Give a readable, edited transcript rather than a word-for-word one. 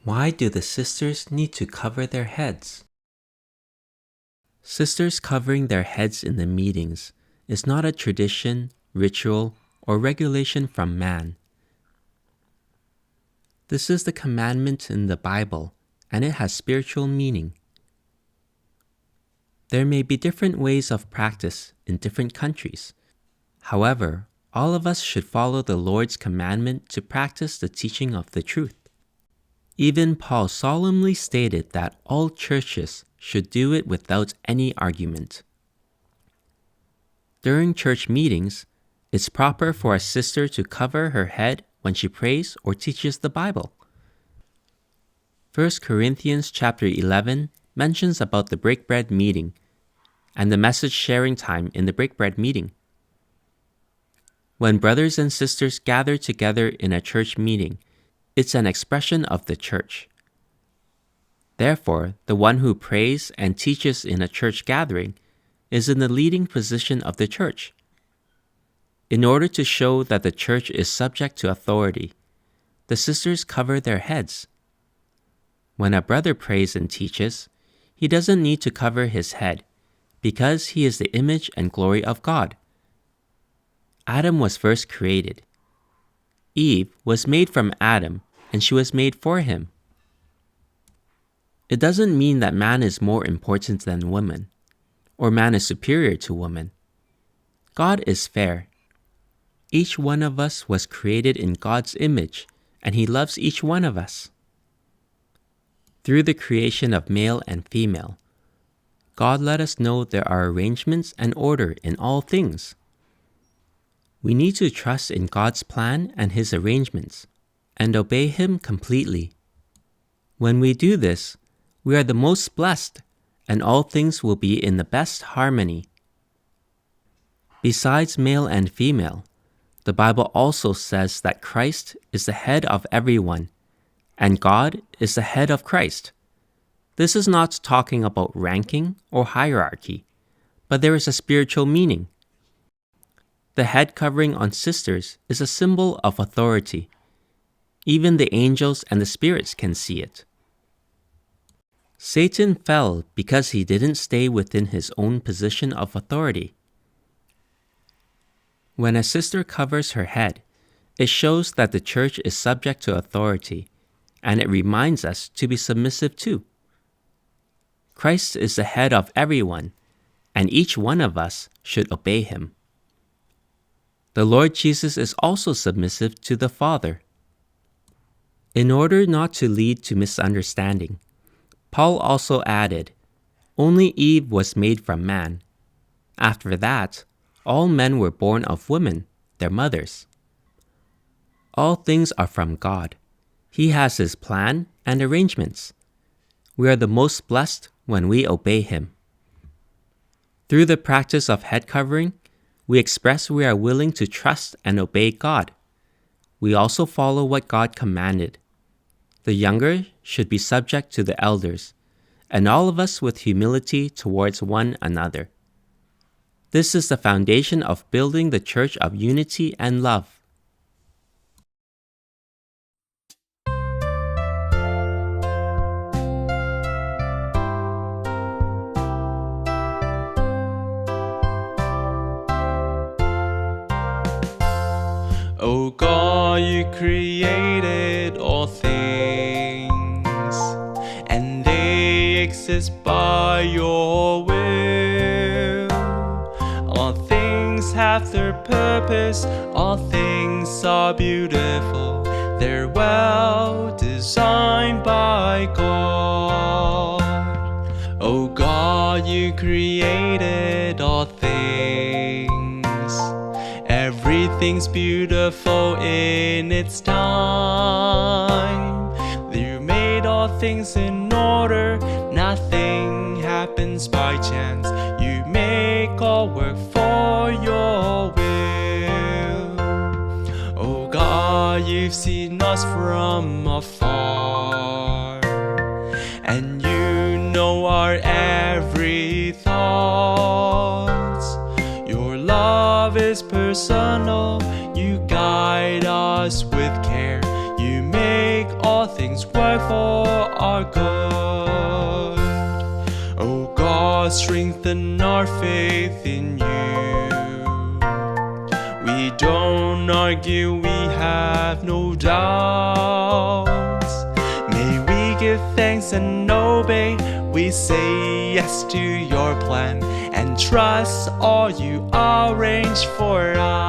Why do the sisters need to cover their heads? Sisters covering their heads in the meetings is not a tradition, ritual, or regulation from man. This is the commandment in the Bible, and it has spiritual meaning. There may be different ways of practice in different countries. However, all of us should follow the Lord's commandment to practice the teaching of the truth. Even Paul solemnly stated that all churches should do it without any argument. During church meetings, it's proper for a sister to cover her head when she prays or teaches the Bible. 1 Corinthians chapter 11 mentions about the break bread meeting and the message sharing time in the break bread meeting. When brothers and sisters gather together in a church meeting, it's an expression of the church. Therefore, the one who prays and teaches in a church gathering is in the leading position of the church. In order to show that the church is subject to authority, the sisters cover their heads. When a brother prays and teaches, he doesn't need to cover his head because he is the image and glory of God. Adam was first created. Eve was made from Adam, and she was made for him. It doesn't mean that man is more important than woman, or man is superior to woman. God is fair. Each one of us was created in God's image, and He loves each one of us. Through the creation of male and female, God let us know there are arrangements and order in all things. We need to trust in God's plan and His arrangements, and obey Him completely. When we do this, we are the most blessed, and all things will be in the best harmony. Besides male and female, the Bible also says that Christ is the head of everyone, and God is the head of Christ. This is not talking about ranking or hierarchy, but there is a spiritual meaning. The head covering on sisters is a symbol of authority. Even the angels and the spirits can see it. Satan fell because he didn't stay within his own position of authority. When a sister covers her head, it shows that the church is subject to authority, and it reminds us to be submissive too. Christ is the head of everyone, and each one of us should obey Him. The Lord Jesus is also submissive to the Father. In order not to lead to misunderstanding, Paul also added, "Only Eve was made from man. After that, all men were born of women, their mothers." All things are from God. He has His plan and arrangements. We are the most blessed when we obey Him. Through the practice of head covering, we express we are willing to trust and obey God. We also follow what God commanded. The younger should be subject to the elders, and all of us with humility towards one another. This is the foundation of building the church of unity and love. O God, you created all things, and they exist by your will. All things have their purpose, all things are beautiful, they're well designed by God. O God, you created all things. Everything's beautiful in its time. You made all things in order, nothing happens by chance. You make all work for your will. Oh God, you've seen us from afar, and you know our every thought. Your love is personal, you guide us with care. You make all things things work for our good. Oh God, strengthen our faith in you. We don't argue, we have no doubts. May we give thanks and obey. We say yes to your plan and trust all you arrange for us.